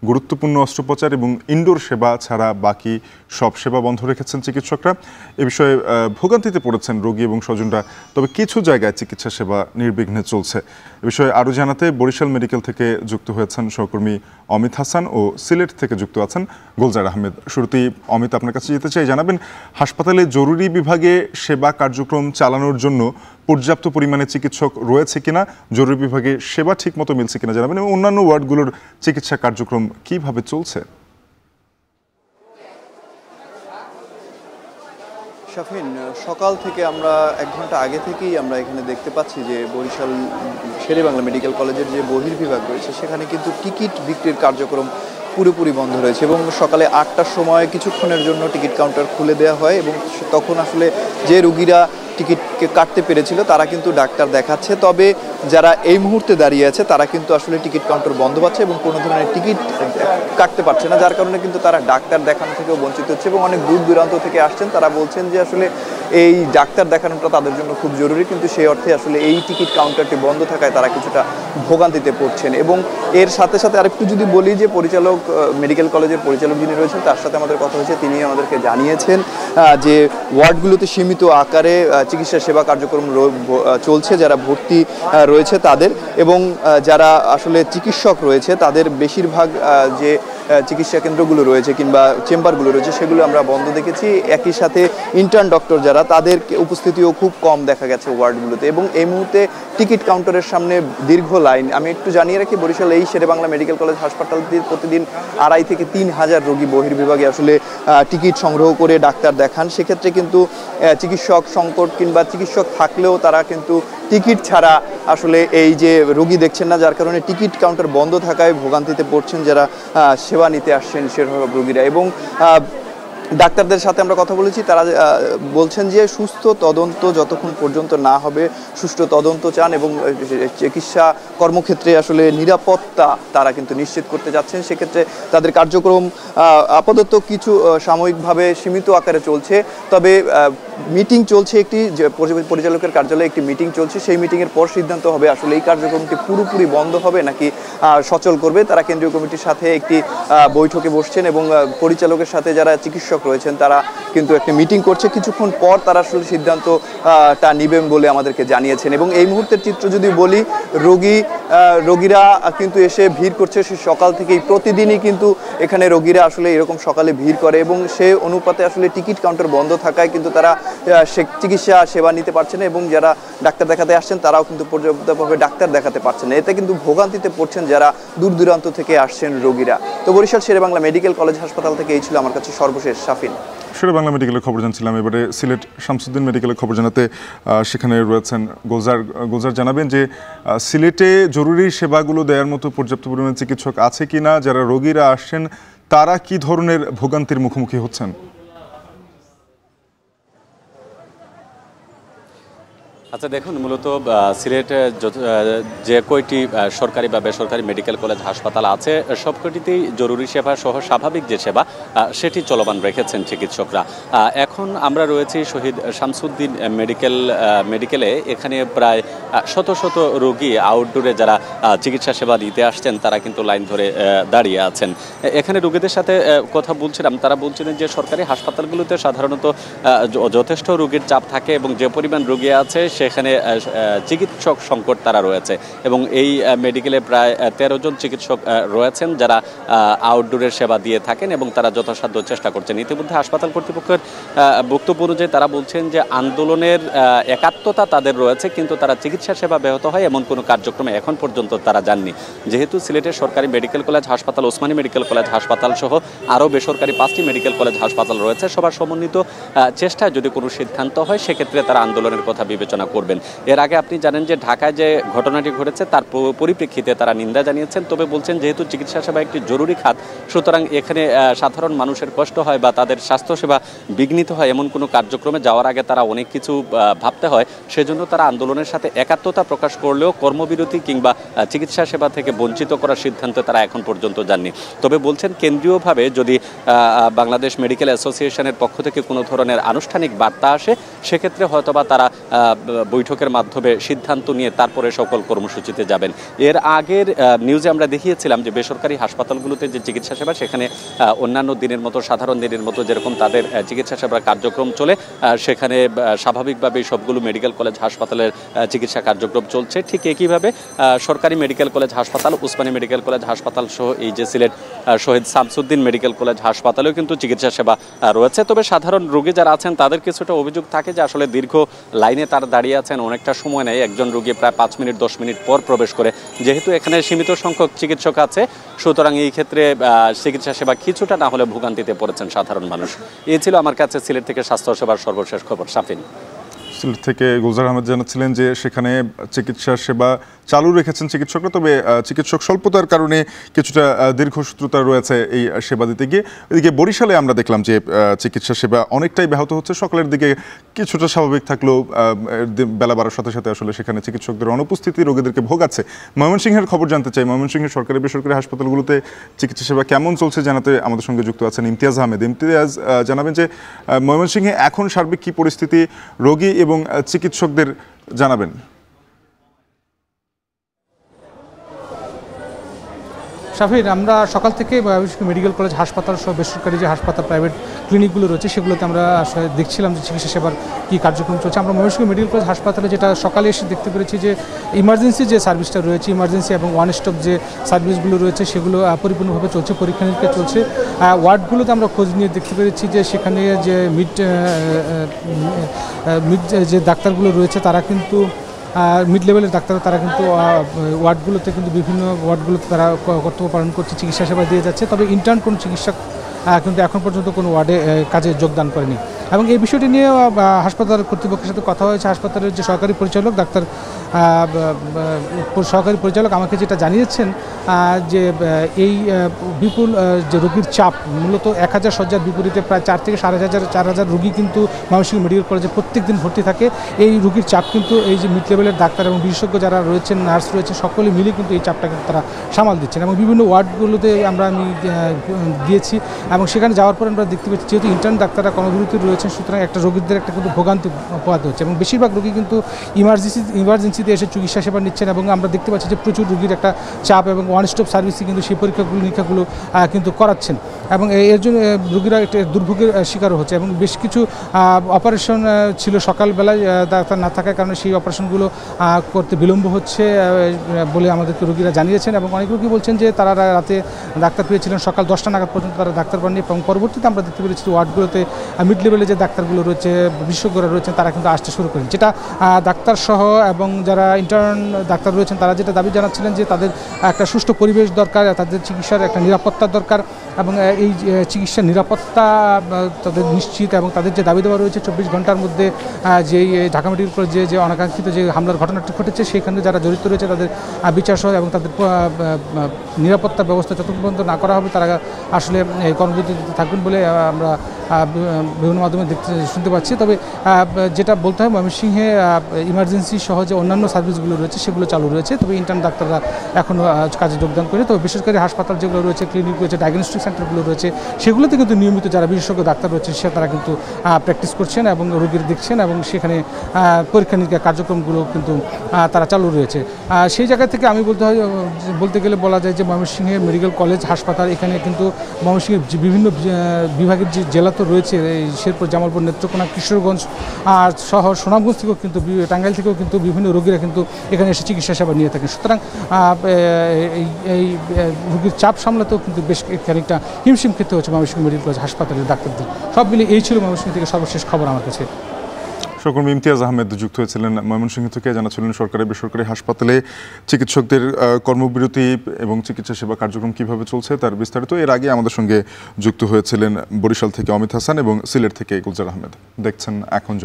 গুরুত্বপূর্ণ অস্ত্রোপচার এবং ইনডোর সেবা ছাড়া বাকি সব সেবা বন্ধ রেখেছেন চিকিৎসকরা। এ বিষয়ে ভোগান্তিতে পড়েছেন রোগী এবং স্বজনরা, তবে কিছু জায়গায় চিকিৎসা সেবা নির্বিঘ্নে চলছে। এ বিষয়ে আরও জানাতে বরিশাল মেডিকেল থেকে যুক্ত হয়েছেন সহকর্মী অমিত হাসান ও সিলেট থেকে যুক্ত আছেন গুলজার আহমেদ। শুরুতেই অমিত, আপনার কাছে যেতে চাই, জানাবেন হাসপাতালে জরুরি বিভাগে সেবা কার্যক্রম চালানোর জন্য পর্যাপ্ত পরিমাণে চিকিৎসক রয়েছে কিনা, জরুরি বিভাগে সেবা ঠিকমতো মিলছে কিনা জানাবেন, এবং অন্যান্য ওয়ার্ডগুলোর চিকিৎসা কার্যক্রম কিভাবে চলছে। শাফিন, সকাল থেকে আমরা 1 ঘন্টা আগে থেকেই আমরা এখানে দেখতে পাচ্ছি যে বরিশাল শেরেবাংলা মেডিকেল কলেজের যে বহির্বিভাগ রয়েছে সেখানে কিন্তু টিকিট বিক্রির কার্যক্রম পুরোপুরি বন্ধ রয়েছে এবং সকালে 8টার সময় কিছুক্ষণের জন্য টিকিট কাউন্টার খুলে দেওয়া হয় এবং তখন আসলে যে রুগীরা টিকিটকে কাটতে পেরেছিল তারা কিন্তু ডাক্তার দেখাচ্ছে। তবে যারা এই মুহূর্তে দাঁড়িয়ে আছে তারা কিন্তু আসলে টিকিট কাউন্টার বন্ধ পাচ্ছে এবং কোনো ধরনের টিকিট কাটতে পারছে না, যার কারণে কিন্তু তারা ডাক্তার দেখানো থেকেও বঞ্চিত হচ্ছে এবং অনেক দূর দূরান্ত থেকে আসছেন। তারা বলছেন যে আসলে এই ডাক্তার দেখানোটা তাদের জন্য খুব জরুরি, কিন্তু সেই অর্থে আসলে এই টিকিট কাউন্টারটি বন্ধ থাকায় তারা কিছুটা ভোগান্তিতে পড়ছেন। এবং এর সাথে সাথে আরেকটু যদি বলি যে পরিচালক, মেডিকেল কলেজের পরিচালক যিনি রয়েছেন তার সাথে আমাদের কথা হয়েছে, তিনি আমাদেরকে জানিয়েছেন যে ওয়ার্ডগুলোতে সীমিত আকারে চিকিৎসা সেবা কার্যক্রম চলছে যারা ভর্তি রয়েছে তাদের, এবং যারা আসলে চিকিৎসক রয়েছে তাদের বেশিরভাগ যে চিকিৎসা কেন্দ্রগুলো রয়েছে কিংবা চেম্বারগুলো রয়েছে সেগুলো আমরা বন্ধ দেখেছি। একই সাথে ইন্টার্ন ডক্টর যারা, তাদের উপস্থিতিও খুব কম দেখা গেছে ওয়ার্ডগুলোতে। এবং এই মুহূর্তে টিকিট কাউন্টারের সামনে দীর্ঘ লাইন। আমি একটু জানিয়ে রাখি, বরিশাল এই শেরেবাংলা মেডিকেল কলেজ হাসপাতালটি প্রতিদিন 2.5 থেকে 3 হাজার রোগী বহির্বিভাগে আসলে টিকিট সংগ্রহ করে ডাক্তার দেখান। সেক্ষেত্রে কিন্তু চিকিৎসক সংকট কিংবা চিকিৎসক থাকলেও তারা কিন্তু টিকিট ছাড়া আসলে এই যে রোগী দেখছেন না, যার কারণে টিকিট কাউন্টার বন্ধ থাকায় ভোগান্তিতে পড়ছেন যারা সেবা নিতে আসছেন সেসব রোগীরা। এবং ডাক্তারদের সাথে আমরা কথা বলেছি, তারা বলছেন যে সুস্থ তদন্ত যতক্ষণ পর্যন্ত না হবে, সুষ্ঠু তদন্ত চান এবং চিকিৎসা কর্মক্ষেত্রে আসলে নিরাপত্তা তারা কিন্তু নিশ্চিত করতে যাচ্ছেন। সেক্ষেত্রে তাদের কার্যক্রম আপাতত কিছু সাময়িকভাবে সীমিত আকারে চলছে। তবে মিটিং চলছে, একটি পরিচালকের কার্যালয়ে একটি মিটিং চলছে, সেই মিটিংয়ের পর সিদ্ধান্ত হবে আসলে এই কার্যক্রমটি পুরোপুরি বন্ধ হবে নাকি সচল করবে। তারা কেন্দ্রীয় কমিটির সাথে একটি বৈঠকে বসছেন এবং পরিচালকের সাথে যারা চিকিৎসক রয়েছেন তারা কিন্তু একটা মিটিং করছে। কিছুক্ষণ পর তারা আসলে সিদ্ধান্তটা নেবেন বলে আমাদেরকে জানিয়েছেন। এবং এই মুহূর্তের চিত্র যদি বলি, রোগীরা কিন্তু এসে ভিড় করছে সকাল থেকেই। প্রতিদিনই কিন্তু এখানে রোগীরা আসলে এরকম সকালে ভিড় করে এবং সে অনুপাতে আসলে টিকিট কাউন্টার বন্ধ থাকায় কিন্তু তারা চিকিৎসা সেবা নিতে পারছে না এবং যারা ডাক্তার দেখাতে আসছেন তারাও কিন্তু পর্যাপ্তভাবে ডাক্তার দেখাতে পারছেন না। এতে কিন্তু ভোগান্তিতে পড়ছেন যারা দূর দূরান্ত থেকে আসছেন রোগীরা। তো বরিশাল শেরেবাংলা মেডিকেল কলেজ হাসপাতাল থেকে এই ছিল আমার কাছে সর্বশেষ। শাফিন, শেরেবাংলা মেডিকেলের খবর জানছিলাম। এবারে সিলেট শামসুদ্দিন মেডিকেলের খবর জানাতে সেখানে রয়েছেন গুলজার। জানাবেন যে সিলেটে জরুরি সেবাগুলো দেওয়ার মতো পর্যাপ্ত পরিমাণে চিকিৎসক আছে কিনা, যারা রোগীরা আসছেন তারা কি ধরনের ভোগান্তির মুখোমুখি হচ্ছেন? আচ্ছা দেখুন, মূলত সিলেটে যে কয়টি সরকারি বা বেসরকারি মেডিকেল কলেজ হাসপাতাল আছে সবকটিতেই জরুরি সেবা সহ স্বাভাবিক যে সেবা সেটি চলমান রেখেছেন চিকিৎসকরা। এখন আমরা রয়েছি শহীদ শামসুদ্দিন মেডিকেলে। এখানে প্রায় শত শত রোগী আউটডোরে যারা চিকিৎসা সেবা দিতে আসছেন তারা কিন্তু লাইন ধরে দাঁড়িয়ে আছেন। এখানে রোগীদের সাথে কথা বলছিলাম, তারা বলছিলেন যে সরকারি হাসপাতালগুলোতে সাধারণত যথেষ্ট রোগীর চাপ থাকে এবং যে পরিমাণ রোগী আছে সেখানে চিকিৎসক সংকট তারা রয়েছে। এবং এই মেডিকেলে প্রায় 13 জন চিকিৎসক রয়েছেন যারা আউটডোরের সেবা দিয়ে থাকেন এবং তারা যথাসাধ্য চেষ্টা করছেন। ইতিমধ্যে হাসপাতাল কর্তৃপক্ষের বক্তব্য অনুযায়ী তারা বলছেন যে আন্দোলনের একাত্মতা তাদের রয়েছে, কিন্তু তারা চিকিৎসা সেবা ব্যাহত হয় এমন কোনো কার্যক্রমে এখন পর্যন্ত তারা যাননি। যেহেতু সিলেটের সরকারি মেডিকেল কলেজ হাসপাতাল, ওসমানী মেডিকেল কলেজ হাসপাতাল সহ আরও বেসরকারি 5টি মেডিকেল কলেজ হাসপাতাল রয়েছে, সবার সমন্বিত চেষ্টায় যদি কোনো সিদ্ধান্ত হয় সেক্ষেত্রে তারা আন্দোলনের কথা বিবেচনা করবেন। এর আগে আপনি জানেন যে ঢাকায় যে ঘটনাটি ঘটেছে তার পরিপ্রেক্ষিতে তারা নিন্দা জানিয়েছেন। তবে বলছেন যেহেতু চিকিৎসা সেবা একটি জরুরি খাত, সুতরাং এখানে সাধারণ মানুষের কষ্ট হয় বা তাদের স্বাস্থ্যসেবা বিঘ্নিত হয় এমন কোনো কার্যক্রমে যাওয়ার আগে তারা অনেক কিছু ভাবতে হয়। সেজন্য তারা আন্দোলনের সাথে একাত্মতা প্রকাশ করলেও কর্মবিরতি কিংবা চিকিৎসা সেবা থেকে বঞ্চিত করার সিদ্ধান্তে তারা এখন পর্যন্ত যাননি। তবে বলছেন কেন্দ্রীয়ভাবে যদি বাংলাদেশ মেডিকেল অ্যাসোসিয়েশনের পক্ষ থেকে কোনো ধরনের আনুষ্ঠানিক বার্তা আসে সেক্ষেত্রে হয়তোবা তারা বৈঠকের মাধ্যমে সিদ্ধান্ত নিয়ে তারপরে সকল কর্মসূচিতে যাবেন। এর আগের নিউজে আমরা দেখিয়েছিলাম যে বেসরকারি হাসপাতালগুলোতে যে চিকিৎসা সেবা, সেখানে অন্যান্য দিনের মতো, সাধারণ দিনের মতো যেরকম তাদের চিকিৎসা সেবার কার্যক্রম চলে, সেখানে স্বাভাবিকভাবেই সবগুলো মেডিকেল কলেজ হাসপাতালের চিকিৎসা কার্যক্রম চলছে। ঠিক একইভাবে সরকারি মেডিকেল কলেজ হাসপাতাল, উসমানী মেডিকেল কলেজ হাসপাতাল সহ এই যে সিলেট শহীদ শামসুদ্দিন মেডিকেল কলেজ হাসপাতালেও কিন্তু চিকিৎসা সেবা রয়েছে। তবে সাধারণ রোগী যারা আছেন তাদের কিছুটা অভিযোগ থাকে যে আসলে দীর্ঘ লাইনে তারা দাঁড়িয়ে আছেন, অনেকটা সময় নেয়। একজন রোগী প্রায় 5 মিনিট 10 মিনিট পর প্রবেশ করে। যেহেতু এখানে সীমিত সংখ্যক চিকিৎসক আছে, সুতরাং এই ক্ষেত্রে চিকিৎসা সেবা কিছুটা না হলে ভোগান্তিতে পড়েছেন সাধারণ মানুষ। এই ছিল আমার কাছে সিলেট থেকে স্বাস্থ্য সেবার সর্বশেষ খবর। সাফিন। সিলেট থেকে গুলজার আহমেদ জানাচ্ছিলেন যে সেখানে চিকিৎসা সেবা চালু রেখেছেন চিকিৎসকরা, তবে চিকিৎসক স্বল্পতার কারণে কিছুটা দীর্ঘসূত্রতা রয়েছে এই সেবা দিতে গিয়ে। এদিকে বরিশালে আমরা দেখলাম যে চিকিৎসা সেবা অনেকটাই ব্যাহত হচ্ছে। সকালের দিকে কিছুটা স্বাভাবিক থাকলেও বেলা বাড়ার সাথে সাথে আসলে সেখানে চিকিৎসকদের অনুপস্থিতি রোগীদেরকে ভোগাচ্ছে। ময়মনসিংহের খবর জানতে চাই, ময়মনসিংহের সরকারি বেসরকারি হাসপাতালগুলোতে চিকিৎসা সেবা কেমন চলছে জানাতে আমাদের সঙ্গে যুক্ত আছেন ইমতিয়াজ আহমেদ। ইমতিয়াজ, জানাবেন যে ময়মনসিংহে এখন সার্বিক কী পরিস্থিতি, রোগী এবং চিকিৎসকদের জানাবেন। শাফির, আমরা সকাল থেকে মেডিকেল কলেজ হাসপাতাল সহ বেসরকারি যে হাসপাতাল, প্রাইভেট ক্লিনিকগুলো রয়েছে সেগুলোতে আমরা আসলে দেখছিলাম যে চিকিৎসা সেবার কী কার্যক্রম চলছে। আমরা ময়মনসিংহ মেডিকেল কলেজ হাসপাতালে যেটা সকালে এসে দেখতে পেরেছি যে ইমার্জেন্সি যে সার্ভিসটা রয়েছে, ইমার্জেন্সি এবং ওয়ান স্টপ যে সার্ভিসগুলো রয়েছে সেগুলো পরিপূর্ণভাবে চলছে, পরীক্ষা নিরীক্ষা চলছে। ওয়ার্ডগুলোতে আমরা খোঁজ নিয়ে দেখতে পেরেছি যে সেখানে যে মিড যে ডাক্তারগুলো রয়েছে তারা কিন্তু মিড লেভেলের ডাক্তার, তারা কিন্তু ওয়ার্ডগুলোতে কিন্তু বিভিন্ন ওয়ার্ডগুলোতে তারা কর্তব্য পালন করছে, চিকিৎসা সেবা দিয়ে যাচ্ছে। তবে ইন্টার্ন কোনো চিকিৎসক কিন্তু এখন পর্যন্ত কোনো ওয়ার্ডে কাজে যোগদান করেনি। এবং এই বিষয়টি নিয়ে হাসপাতাল কর্তৃপক্ষের সাথে কথা হয়েছে। হাসপাতালের যে সহকারী পরিচালক সহকারী পরিচালক আমাকে যেটা জানিয়েছেন যে এই বিপুল যে রোগীর চাপ, মূলত 1000 শয্যার বিপরীতে প্রায় 4 থেকে 4,500 রোগী কিন্তু ময়মনসিংহ মেডিকেল কলেজে প্রত্যেক দিন ভর্তি থাকে। এই রোগীর চাপ কিন্তু এই যে মিড লেভেলের ডাক্তার এবং বিশেষজ্ঞ যারা রয়েছেন, নার্স রয়েছে, সকলে মিলে কিন্তু এই চাপটা কিন্তু তারা সামাল দিচ্ছেন। এবং বিভিন্ন ওয়ার্ডগুলোতে আমি গিয়েছি এবং সেখানে যাওয়ার পর আমরা দেখতে পাচ্ছি যেহেতু ইন্টার্ন ডাক্তাররা কর্মবিরতি রয়েছেন, সুতরাং একটা রোগীদের একটা কিন্তু ভোগান্তি পোহাতে হচ্ছে। এবং বেশিরভাগ রোগী কিন্তু ইমার্জেন্সিতে এসে চিকিৎসা সেবা নিচ্ছেন। এবং আমরা দেখতে পাচ্ছি যে প্রচুর রোগীর একটা চাপ এবং ওয়ান স্টপ সার্ভিসে কিন্তু সেই নিরীক্ষাগুলো কিন্তু করাচ্ছেন। এবং এর জন্য রোগীরা একটা দুর্ভোগের শিকারও হচ্ছে। এবং বেশ কিছু অপারেশন ছিল সকালবেলায়, ডাক্তার না থাকার কারণে সেই অপারেশনগুলো করতে বিলম্ব হচ্ছে বলে আমাদেরকে রোগীরা জানিয়েছেন। এবং অনেক রোগী বলছেন যে তারা রাতে ডাক্তার পেয়েছিলেন, সকাল 10টা নাগাদ পর্যন্ত তারা ডাক্তার পাননি। এবং পরবর্তীতে আমরা দেখতে পেরেছি ওয়ার্ডগুলোতে মিড লেভেলে যে ডাক্তারগুলো রয়েছে, বিশেষজ্ঞরা রয়েছেন, তারা কিন্তু আসতে শুরু করেন। যেটা ডাক্তার সহ এবং যারা ইন্টার্ন ডাক্তার রয়েছেন তারা যেটা দাবি জানাচ্ছিলেন যে তাদের একটা সুষ্ঠু পরিবেশ দরকার, তাদের চিকিৎসার একটা নিরাপত্তার দরকার। এবং এই চিকিৎসার নিরাপত্তা তাদের নিশ্চিত, এবং তাদের যে দাবি দেওয়া রয়েছে 24 ঘন্টার মধ্যে যেই ঢাকা মেডিকেল কলেজে যে অনাকাঙ্ক্ষিত যে হামলার ঘটনাটি ঘটেছে সেখানে যারা জড়িত রয়েছে তাদের বিচার সহ এবং তাদের নিরাপত্তা ব্যবস্থা যতক্ষণ পর্যন্ত না করা হবে তারা আসলে কর্মবিরতিতে থাকবেন বলে আমরা বিভিন্ন মাধ্যমে শুনতে পাচ্ছি। তবে যেটা বলতে হয়, ময়মনসিংহে ইমার্জেন্সি সহ যে অন্যান্য সার্ভিসগুলো রয়েছে সেগুলো চালু রয়েছে। তবে ইন্টার্ন ডাক্তাররা এখনও কাজে যোগদান করে। তবে বেসরকারি হাসপাতাল যেগুলো রয়েছে, ক্লিনিক রয়েছে, ডায়াগনস্টিক সেন্টারগুলো রয়েছে, সেগুলোতে কিন্তু নিয়মিত যারা বিশেষজ্ঞ ডাক্তার রয়েছে তারা কিন্তু প্র্যাকটিস করছেন এবং রোগীর দেখছেন এবং সেখানে পরীক্ষা নিরীক্ষা কার্যক্রমগুলো কিন্তু তারা চালু রয়েছে। সেই জায়গা থেকে আমি বলতে গেলে বলা যায় যে ময়মনসিংহে মেডিকেল কলেজ হাসপাতাল, এখানে কিন্তু ময়মনসিংহের বিভিন্ন বিভাগের যে জেলা তো রয়েছে, শেরপুর, জামালপুর, নেত্রকোনা, কিশোরগঞ্জ সহ সুনামগঞ্জ থেকেও কিন্তু, টাঙ্গাইল থেকেও কিন্তু বিভিন্ন রোগীরা কিন্তু এখানে এসে চিকিৎসা সেবা নিয়ে থাকেন। সুতরাং এই রোগীর চাপ সামলাতেও কিন্তু বেশ খানিকটা হিমশিম খেতে হচ্ছে ময়মনসিংহ মেডিকেল কলেজ হাসপাতালের ডাক্তারদের। সব মিলে এই ছিল ময়মনসিংহ থেকে সর্বশেষ খবর আমার কাছে। সহকর্মী ইমতিয়াজ আহমেদ যুক্ত হয়েছিলেন ময়মনসিংহ থেকে, জানাচ্ছিলেন সরকারি বেসরকারি হাসপাতালে চিকিৎসকদের কর্মবিরতি এবং চিকিৎসা সেবা কার্যক্রম কিভাবে চলছে তার বিস্তারিত। এর আগে আমাদের সঙ্গে যুক্ত হয়েছিলেন বরিশাল থেকে অমিত হাসান এবং সিলেট থেকে গুলজার আহমেদ। দেখছেন এখন।